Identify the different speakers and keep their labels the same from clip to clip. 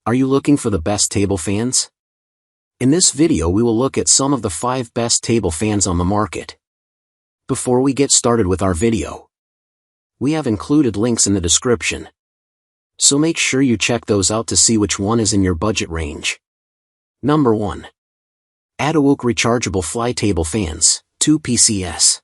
Speaker 1: Are you looking for the best table fans? In this video we will look at some of the 5 best table fans on the market. Before we get started with our video, we have included links in the description, so make sure you check those out to see which one is in your budget range. Number 1. Adawook Rechargeable Fly Table Fans, 2 PCS.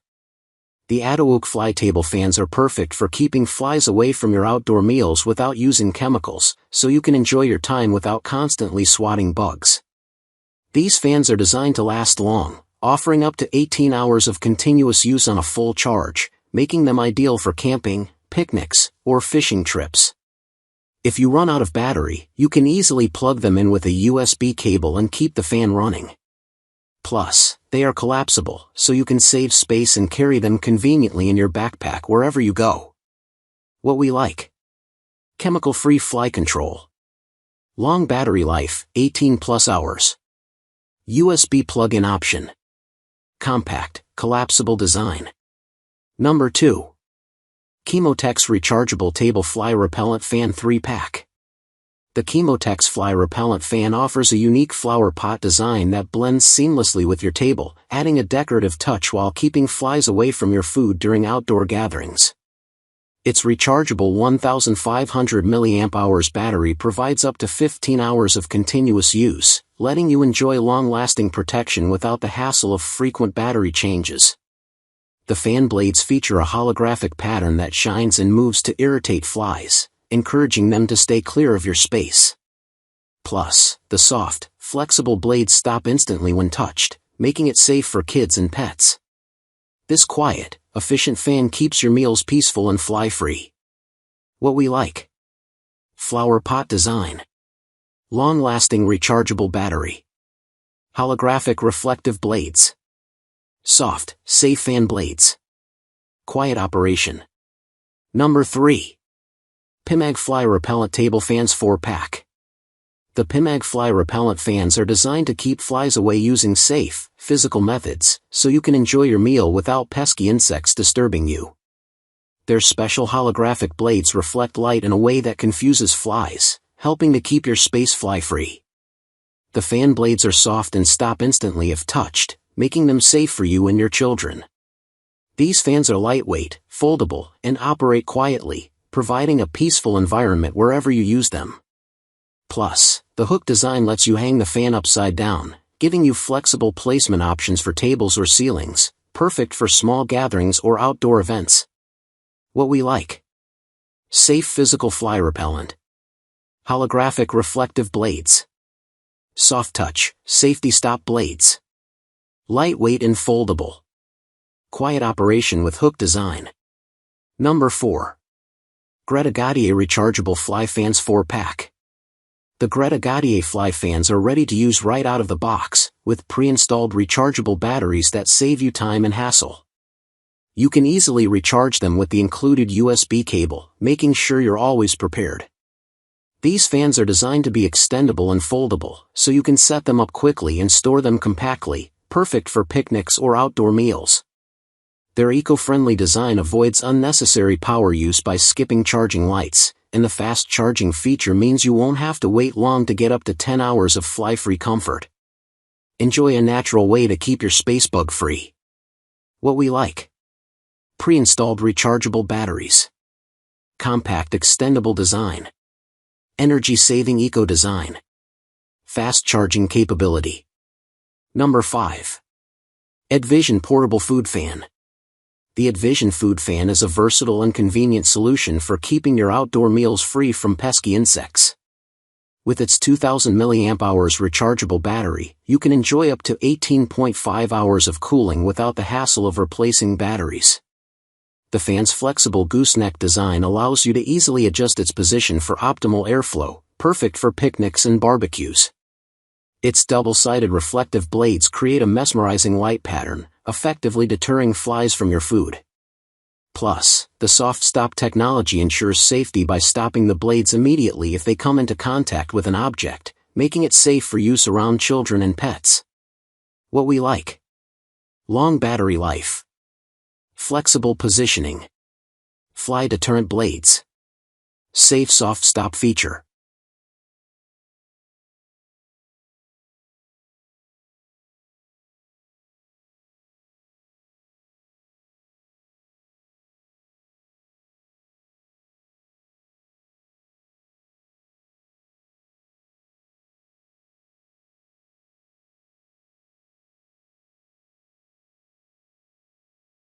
Speaker 1: The Adawook fly table fans are perfect for keeping flies away from your outdoor meals without using chemicals, so you can enjoy your time without constantly swatting bugs. These fans are designed to last long, offering up to 18 hours of continuous use on a full charge, making them ideal for camping, picnics, or fishing trips. If you run out of battery, you can easily plug them in with a USB cable and keep the fan running. Plus, they are collapsible, so you can save space and carry them conveniently in your backpack wherever you go. What we like: chemical-free fly control, long battery life, 18+ hours, USB plug-in option, compact, collapsible design. Number 2. Chemotex Rechargeable Table Fly Repellent Fan 3-pack. The Chemotex Fly Repellent Fan offers a unique flower pot design that blends seamlessly with your table, adding a decorative touch while keeping flies away from your food during outdoor gatherings. Its rechargeable 1500 mAh battery provides up to 15 hours of continuous use, letting you enjoy long-lasting protection without the hassle of frequent battery changes. The fan blades feature a holographic pattern that shines and moves to irritate flies, encouraging them to stay clear of your space. Plus, the soft, flexible blades stop instantly when touched, making it safe for kids and pets. This quiet, efficient fan keeps your meals peaceful and fly-free. What we like: flower pot design, long-lasting rechargeable battery, holographic reflective blades, soft, safe fan blades, quiet operation. Number 3. PIMAG Fly Repellent Table Fans 4-pack. The PIMAG Fly Repellent Fans are designed to keep flies away using safe, physical methods, so you can enjoy your meal without pesky insects disturbing you. Their special holographic blades reflect light in a way that confuses flies, helping to keep your space fly-free. The fan blades are soft and stop instantly if touched, making them safe for you and your children. These fans are lightweight, foldable, and operate quietly, providing a peaceful environment wherever you use them. Plus, the hook design lets you hang the fan upside down, giving you flexible placement options for tables or ceilings, perfect for small gatherings or outdoor events. What we like: safe physical fly repellent, holographic reflective blades, soft touch, safety stop blades, lightweight and foldable, quiet operation with hook design. Number 4. Grete Gotye Rechargeable Fly Fans 4-pack. The Grete Gotye fly fans are ready to use right out of the box, with pre-installed rechargeable batteries that save you time and hassle. You can easily recharge them with the included USB cable, making sure you're always prepared. These fans are designed to be extendable and foldable, so you can set them up quickly and store them compactly, perfect for picnics or outdoor meals. Their eco-friendly design avoids unnecessary power use by skipping charging lights, and the fast charging feature means you won't have to wait long to get up to 10 hours of fly-free comfort. Enjoy a natural way to keep your space bug-free. What we like: pre-installed rechargeable batteries, compact extendable design, energy-saving eco-design, fast charging capability. Number 5. Edvision Portable Food Fan. The Edvision Food Fan is a versatile and convenient solution for keeping your outdoor meals free from pesky insects. With its 2000 mAh rechargeable battery, you can enjoy up to 18.5 hours of cooling without the hassle of replacing batteries. The fan's flexible gooseneck design allows you to easily adjust its position for optimal airflow, perfect for picnics and barbecues. Its double-sided reflective blades create a mesmerizing light pattern, effectively deterring flies from your food. Plus, the soft stop technology ensures safety by stopping the blades immediately if they come into contact with an object, making it safe for use around children and pets. What we like: long battery life, flexible positioning, fly deterrent blades, safe soft stop feature.